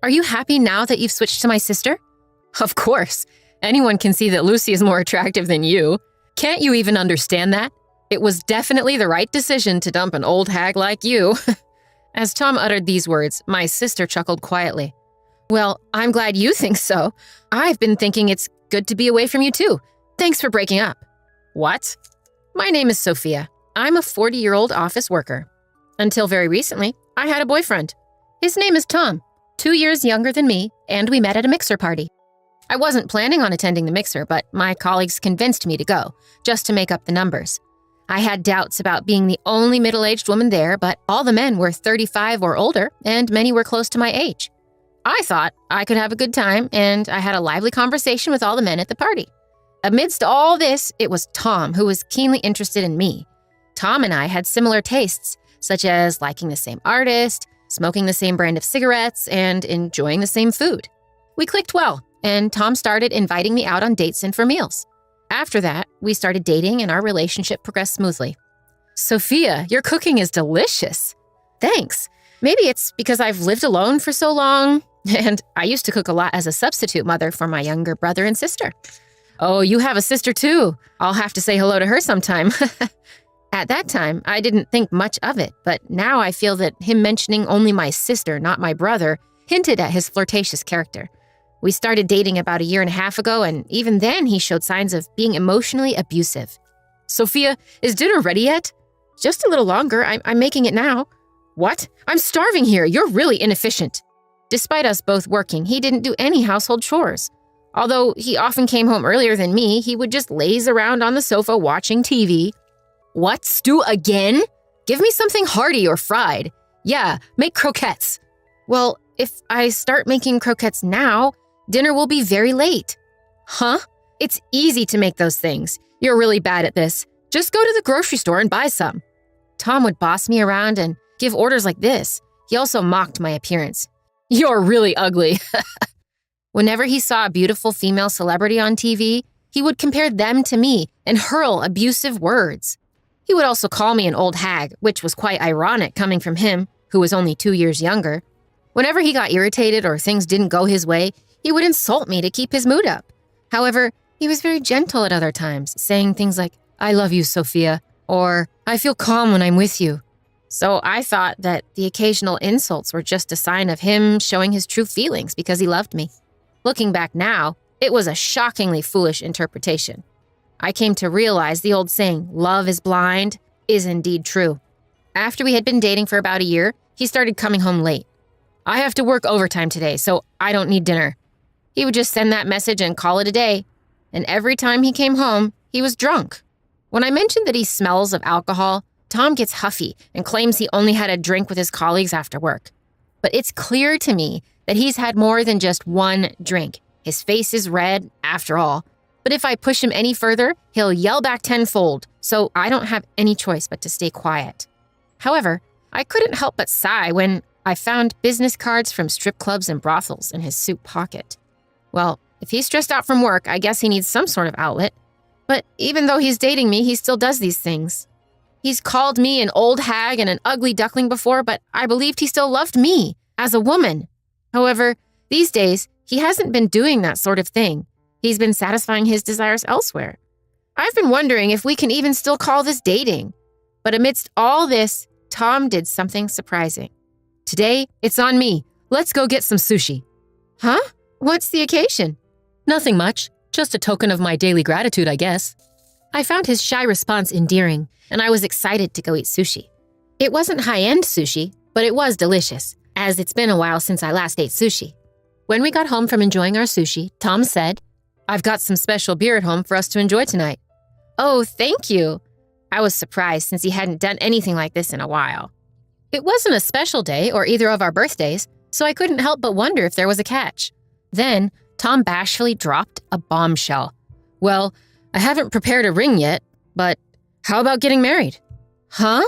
Are you happy now that you've switched to my sister? Of course. Anyone can see that Lucy is more attractive than you. Can't you even understand that? It was definitely the right decision to dump an old hag like you. As Tom uttered these words, my sister chuckled quietly. Well, I'm glad you think so. I've been thinking it's good to be away from you too. Thanks for breaking up. What? My name is Sophia. I'm a 40-year-old office worker. Until very recently, I had a boyfriend. His name is Tom, 2 years younger than me, and we met at a mixer party. I wasn't planning on attending the mixer, but my colleagues convinced me to go, just to make up the numbers. I had doubts about being the only middle-aged woman there, but all the men were 35 or older, and many were close to my age. I thought I could have a good time, and I had a lively conversation with all the men at the party. Amidst all this, it was Tom who was keenly interested in me. Tom and I had similar tastes, such as liking the same artist, smoking the same brand of cigarettes, and enjoying the same food. We clicked well, and Tom started inviting me out on dates and for meals. After that, we started dating and our relationship progressed smoothly. Sophia, your cooking is delicious. Thanks. Maybe it's because I've lived alone for so long, and I used to cook a lot as a substitute mother for my younger brother and sister. Oh, you have a sister too. I'll have to say hello to her sometime. At that time, I didn't think much of it, but now I feel that him mentioning only my sister, not my brother, hinted at his flirtatious character. We started dating about 1.5 years ago, and even then he showed signs of being emotionally abusive. Sophia, is dinner ready yet? Just a little longer. I'm making it now. What? I'm starving here. You're really inefficient. Despite us both working, he didn't do any household chores. Although he often came home earlier than me, he would just laze around on the sofa watching TV. What? Stew again? Give me something hearty or fried. Yeah, make croquettes. Well, if I start making croquettes now, dinner will be very late. Huh? It's easy to make those things. You're really bad at this. Just go to the grocery store and buy some. Tom would boss me around and give orders like this. He also mocked my appearance. You're really ugly. Whenever he saw a beautiful female celebrity on TV, he would compare them to me and hurl abusive words. He would also call me an old hag, which was quite ironic coming from him, who was only 2 years younger. Whenever he got irritated or things didn't go his way, he would insult me to keep his mood up. However, he was very gentle at other times, saying things like, I love you, Sophia, or I feel calm when I'm with you. So I thought that the occasional insults were just a sign of him showing his true feelings because he loved me. Looking back now, it was a shockingly foolish interpretation. I came to realize the old saying, love is blind, is indeed true. After we had been dating for about 1 year, he started coming home late. I have to work overtime today, so I don't need dinner. He would just send that message and call it a day. And every time he came home, he was drunk. When I mentioned that he smells of alcohol, Tom gets huffy and claims he only had a drink with his colleagues after work. But it's clear to me that he's had more than just one drink. His face is red, after all. But if I push him any further, he'll yell back tenfold, so I don't have any choice but to stay quiet. However, I couldn't help but sigh when I found business cards from strip clubs and brothels in his suit pocket. Well, if he's stressed out from work, I guess he needs some sort of outlet. But even though he's dating me, he still does these things. He's called me an old hag and an ugly duckling before, but I believed he still loved me as a woman. However, these days, he hasn't been doing that sort of thing. He's been satisfying his desires elsewhere. I've been wondering if we can even still call this dating. But amidst all this, Tom did something surprising. Today, it's on me. Let's go get some sushi. Huh? What's the occasion? Nothing much. Just a token of my daily gratitude, I guess. I found his shy response endearing, and I was excited to go eat sushi. It wasn't high-end sushi, but it was delicious, as it's been a while since I last ate sushi. When we got home from enjoying our sushi, Tom said, I've got some special beer at home for us to enjoy tonight. Oh, thank you. I was surprised since he hadn't done anything like this in a while. It wasn't a special day or either of our birthdays, so I couldn't help but wonder if there was a catch. Then, Tom bashfully dropped a bombshell. Well, I haven't prepared a ring yet, but how about getting married? Huh?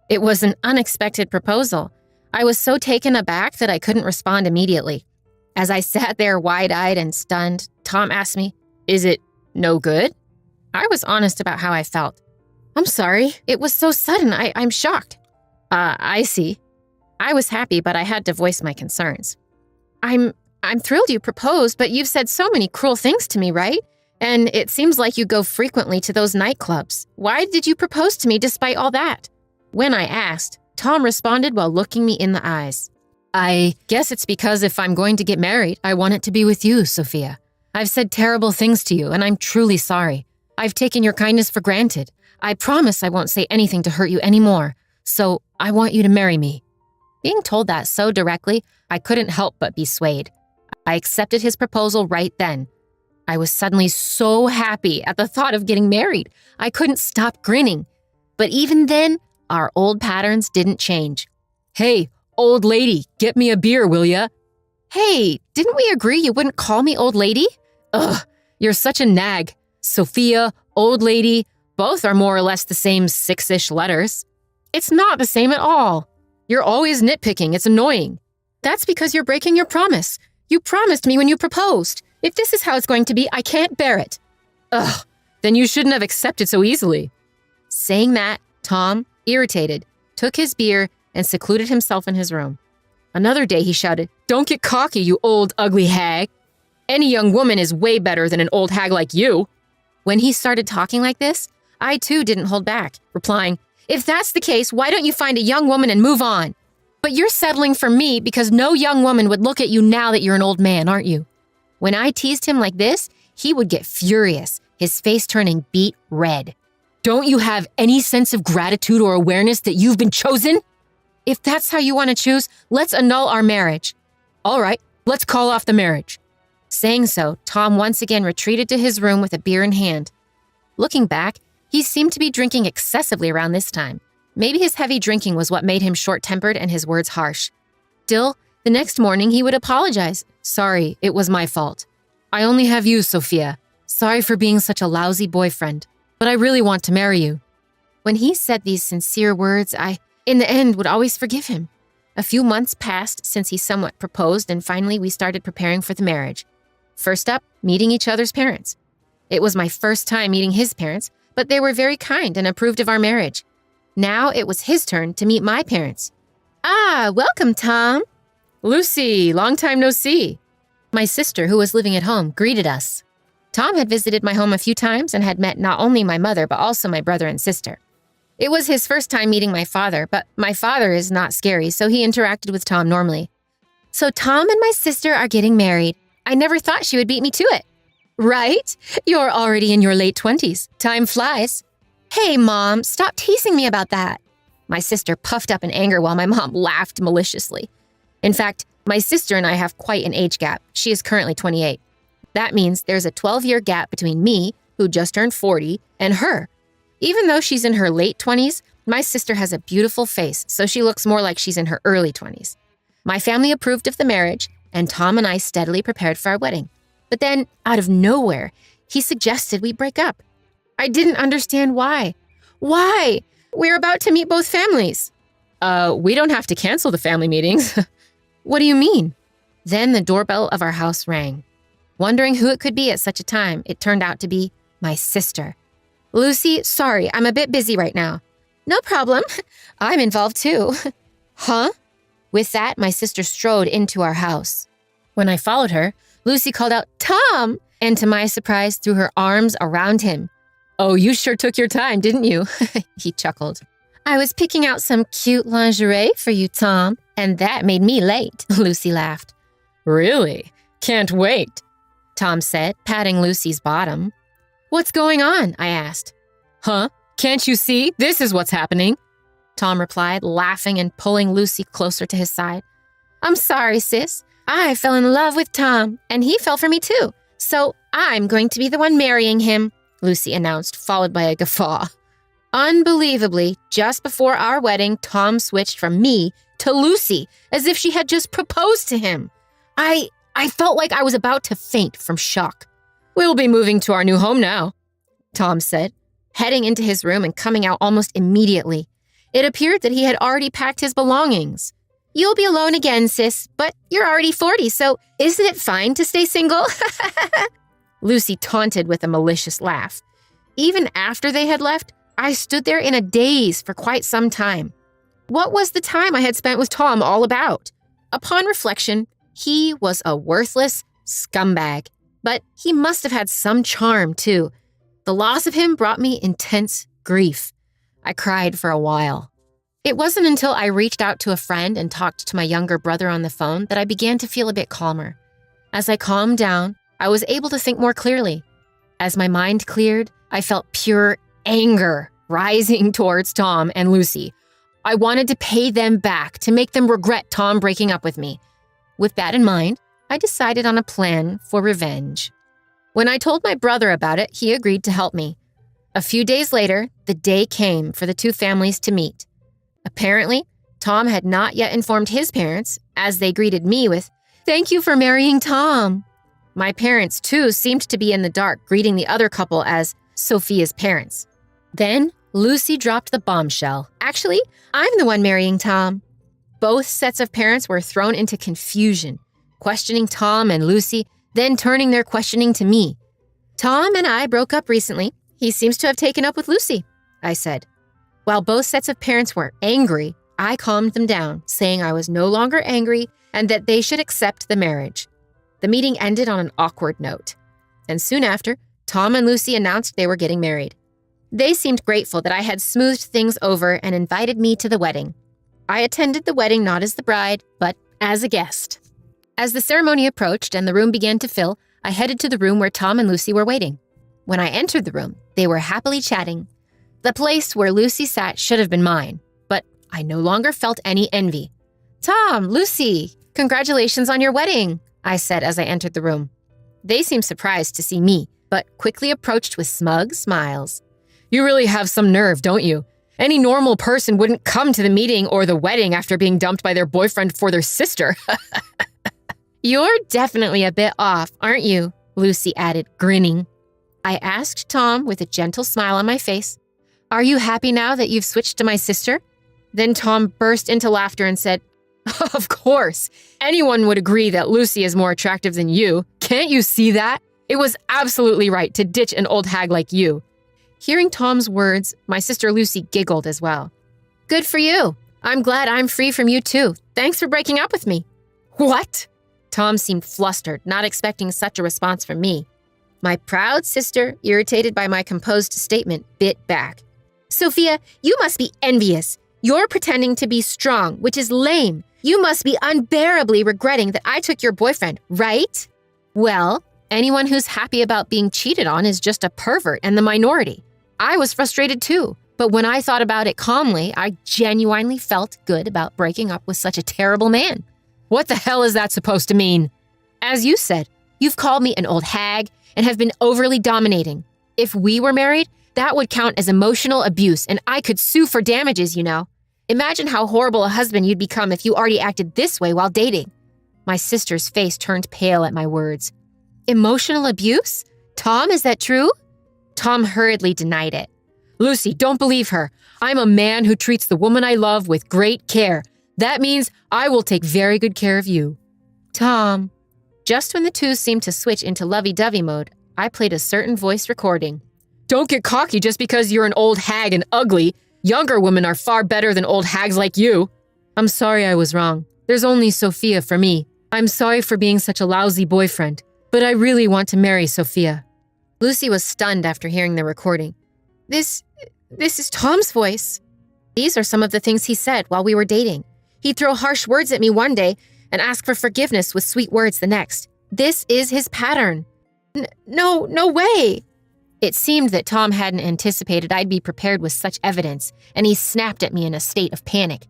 It was an unexpected proposal. I was so taken aback that I couldn't respond immediately. As I sat there wide-eyed and stunned, Tom asked me, Is it no good? I was honest about how I felt. I'm sorry, it was so sudden, I'm shocked. I see. I was happy, but I had to voice my concerns. I'm thrilled you proposed, but you've said so many cruel things to me, right? And it seems like you go frequently to those nightclubs. Why did you propose to me despite all that?" When I asked, Tom responded while looking me in the eyes. "I guess it's because if I'm going to get married, I want it to be with you, Sophia. I've said terrible things to you, and I'm truly sorry. I've taken your kindness for granted. I promise I won't say anything to hurt you anymore. So I want you to marry me." Being told that so directly, I couldn't help but be swayed. I accepted his proposal right then. I was suddenly so happy at the thought of getting married. I couldn't stop grinning. But even then, our old patterns didn't change. "Hey, old lady, get me a beer, will ya?" "Hey, didn't we agree you wouldn't call me old lady?" "Ugh, you're such a nag. Sophia, old lady, both are more or less the same 6-ish letters." "It's not the same at all. You're always nitpicking. It's annoying." "That's because you're breaking your promise. You promised me when you proposed. If this is how it's going to be, I can't bear it." "Ugh, then you shouldn't have accepted so easily." Saying that, Tom, irritated, took his beer and secluded himself in his room. Another day he shouted, "Don't get cocky, you old ugly hag. Any young woman is way better than an old hag like you." When he started talking like this, I too didn't hold back, replying, "If that's the case, why don't you find a young woman and move on? But you're settling for me because no young woman would look at you now that you're an old man, aren't you?" When I teased him like this, he would get furious, his face turning beet red. "Don't you have any sense of gratitude or awareness that you've been chosen? If that's how you want to choose, let's annul our marriage." "All right, let's call off the marriage." Saying so, Tom once again retreated to his room with a beer in hand. Looking back, he seemed to be drinking excessively around this time. Maybe his heavy drinking was what made him short-tempered and his words harsh. Still, the next morning he would apologize. "Sorry, it was my fault. I only have you, Sophia. Sorry for being such a lousy boyfriend, but I really want to marry you." When he said these sincere words, I, in the end, would always forgive him. A few months passed since he somewhat proposed, and finally we started preparing for the marriage. First up, meeting each other's parents. It was my first time meeting his parents, but they were very kind and approved of our marriage. Now it was his turn to meet my parents. "Ah, welcome, Tom." "Lucy, long time no see." My sister, who was living at home, greeted us. Tom had visited my home a few times and had met not only my mother, but also my brother and sister. It was his first time meeting my father, but my father is not scary, so he interacted with Tom normally. "So Tom and my sister are getting married. I never thought she would beat me to it." "Right? You're already in your late 20s. Time flies." "Hey, Mom, stop teasing me about that." My sister puffed up in anger while my mom laughed maliciously. In fact, my sister and I have quite an age gap. She is currently 28. That means there's a 12-year gap between me, who just turned 40, and her. Even though she's in her late 20s, my sister has a beautiful face, so she looks more like she's in her early 20s. My family approved of the marriage, and Tom and I steadily prepared for our wedding. But then, out of nowhere, he suggested we break up. I didn't understand why. Why? We're about to meet both families. We don't have to cancel the family meetings." "What do you mean?" Then the doorbell of our house rang. Wondering who it could be at such a time, it turned out to be my sister. "Lucy, sorry, I'm a bit busy right now." "No problem. I'm involved too." "Huh?" With that, my sister strode into our house. When I followed her, Lucy called out, "Tom!" and to my surprise, threw her arms around him. "Oh, you sure took your time, didn't you?" He chuckled. "I was picking out some cute lingerie for you, Tom, and that made me late," Lucy laughed. "Really? Can't wait," Tom said, patting Lucy's bottom. "What's going on?" I asked. "Huh? Can't you see? This is what's happening," Tom replied, laughing and pulling Lucy closer to his side. "I'm sorry, sis. I fell in love with Tom, and he fell for me too. So I'm going to be the one marrying him," Lucy announced, followed by a guffaw. Unbelievably, just before our wedding, Tom switched from me to Lucy, as if she had just proposed to him. I felt like I was about to faint from shock. "We'll be moving to our new home now," Tom said, heading into his room and coming out almost immediately. It appeared that he had already packed his belongings. "You'll be alone again, sis, but you're already 40, so isn't it fine to stay single?" Lucy taunted with a malicious laugh. Even after they had left, I stood there in a daze for quite some time. What was the time I had spent with Tom all about? Upon reflection, He was a worthless scumbag, but he must have had some charm, too. The loss of him brought me intense grief. I cried for a while. It wasn't until I reached out to a friend and talked to my younger brother on the phone that I began to feel a bit calmer. As I calmed down, I was able to think more clearly. As my mind cleared, I felt pure anger rising towards Tom and Lucy. I wanted to pay them back, to make them regret Tom breaking up with me. With that in mind, I decided on a plan for revenge. When I told my brother about it, he agreed to help me. A few days later, the day came for the two families to meet. Apparently, Tom had not yet informed his parents, as they greeted me with, "Thank you for marrying Tom." My parents, too, seemed to be in the dark, greeting the other couple as Sophia's parents. Then, Lucy dropped the bombshell. "Actually, I'm the one marrying Tom." Both sets of parents were thrown into confusion, questioning Tom and Lucy, then turning their questioning to me. "Tom and I broke up recently. He seems to have taken up with Lucy," I said. While both sets of parents were angry, I calmed them down, saying I was no longer angry and that they should accept the marriage. The meeting ended on an awkward note, and soon after, Tom and Lucy announced they were getting married. They seemed grateful that I had smoothed things over and invited me to the wedding. I attended the wedding not as the bride, but as a guest. As the ceremony approached and the room began to fill, I headed to the room where Tom and Lucy were waiting. When I entered the room, they were happily chatting. The place where Lucy sat should have been mine, but I no longer felt any envy. "Tom, Lucy, congratulations on your wedding," I said as I entered the room. They seemed surprised to see me, but quickly approached with smug smiles. "You really have some nerve, don't you? Any normal person wouldn't come to the meeting or the wedding after being dumped by their boyfriend for their sister." "You're definitely a bit off, aren't you?" Lucy added, grinning. I asked Tom with a gentle smile on my face, "Are you happy now that you've switched to my sister?" Then Tom burst into laughter and said, "Of course. Anyone would agree that Lucy is more attractive than you. Can't you see that? It was absolutely right to ditch an old hag like you." Hearing Tom's words, my sister Lucy giggled as well. "Good for you. I'm glad I'm free from you too. Thanks for breaking up with me." "What?" Tom seemed flustered, not expecting such a response from me. My proud sister, irritated by my composed statement, bit back. "Sophia, you must be envious. You're pretending to be strong, which is lame. You must be unbearably regretting that I took your boyfriend, right?" "Well, anyone who's happy about being cheated on is just a pervert and the minority. I was frustrated too, but when I thought about it calmly, I genuinely felt good about breaking up with such a terrible man." "What the hell is that supposed to mean?" "As you said, you've called me an old hag and have been overly dominating. If we were married, that would count as emotional abuse, and I could sue for damages, you know. Imagine how horrible a husband you'd become if you already acted this way while dating." My sister's face turned pale at my words. "Emotional abuse? Tom, is that true?" Tom hurriedly denied it. "Lucy, don't believe her. I'm a man who treats the woman I love with great care. That means I will take very good care of you." "Tom." Just when the two seemed to switch into lovey-dovey mode, I played a certain voice recording. "Don't get cocky just because you're an old hag and ugly. Younger women are far better than old hags like you." "I'm sorry I was wrong. There's only Sophia for me. I'm sorry for being such a lousy boyfriend, but I really want to marry Sophia." Lucy was stunned after hearing the recording. This is Tom's voice." "These are some of the things he said while we were dating. He'd throw harsh words at me one day and ask for forgiveness with sweet words the next. This is his pattern." No way." It seemed that Tom hadn't anticipated I'd be prepared with such evidence, and he snapped at me in a state of panic.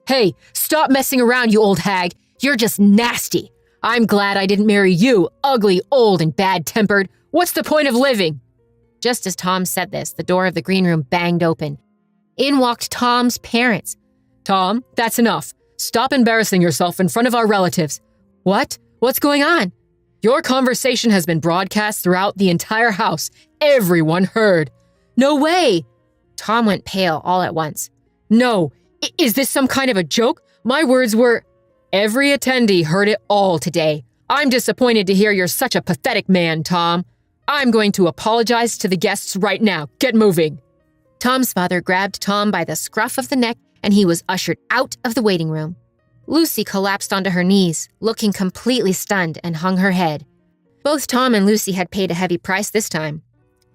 "Hey, stop messing around, you old hag. You're just nasty. I'm glad I didn't marry you, ugly, old, and bad-tempered. What's the point of living?" Just as Tom said this, the door of the green room banged open. In walked Tom's parents. "Tom, that's enough. Stop embarrassing yourself in front of our relatives." "What? What's going on?" "Your conversation has been broadcast throughout the entire house. Everyone heard." "No way." Tom went pale all at once. "No. Is this some kind of a joke? My words were—" "Every attendee heard it all today. I'm disappointed to hear you're such a pathetic man, Tom. I'm going to apologize to the guests right now. Get moving." Tom's father grabbed Tom by the scruff of the neck, and he was ushered out of the waiting room. Lucy collapsed onto her knees, looking completely stunned, and hung her head. Both Tom and Lucy had paid a heavy price this time.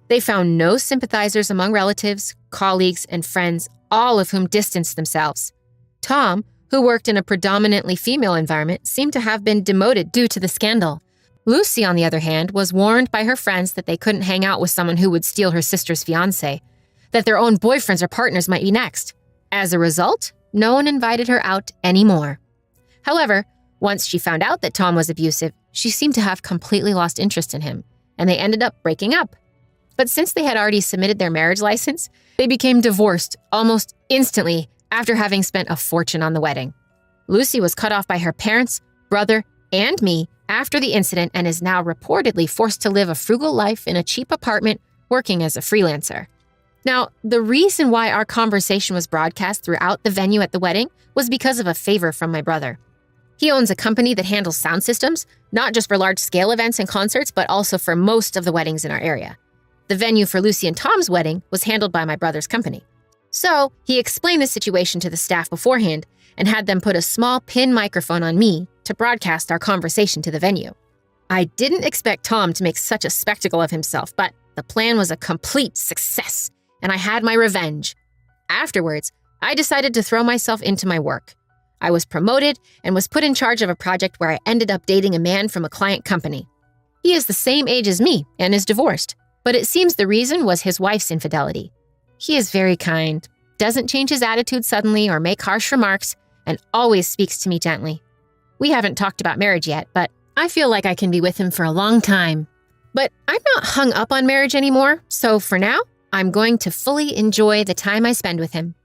They found no sympathizers among relatives, colleagues, and friends, all of whom distanced themselves. Tom, who worked in a predominantly female environment, seemed to have been demoted due to the scandal. Lucy, on the other hand, was warned by her friends that they couldn't hang out with someone who would steal her sister's fiancé, that their own boyfriends or partners might be next. As a result, no one invited her out anymore. However, once she found out that Tom was abusive, she seemed to have completely lost interest in him, and they ended up breaking up. But since they had already submitted their marriage license, they became divorced almost instantly after having spent a fortune on the wedding. Lucy was cut off by her parents, brother, and me after the incident and is now reportedly forced to live a frugal life in a cheap apartment working as a freelancer. Now, the reason why our conversation was broadcast throughout the venue at the wedding was because of a favor from my brother. He owns a company that handles sound systems, not just for large-scale events and concerts, but also for most of the weddings in our area. The venue for Lucy and Tom's wedding was handled by my brother's company. So he explained the situation to the staff beforehand and had them put a small pin microphone on me to broadcast our conversation to the venue. I didn't expect Tom to make such a spectacle of himself, but the plan was a complete success, and I had my revenge. Afterwards, I decided to throw myself into my work. I was promoted and was put in charge of a project where I ended up dating a man from a client company. He is the same age as me and is divorced, but it seems the reason was his wife's infidelity. He is very kind, doesn't change his attitude suddenly or make harsh remarks, and always speaks to me gently. We haven't talked about marriage yet, but I feel like I can be with him for a long time. But I'm not hung up on marriage anymore, so for now, I'm going to fully enjoy the time I spend with him.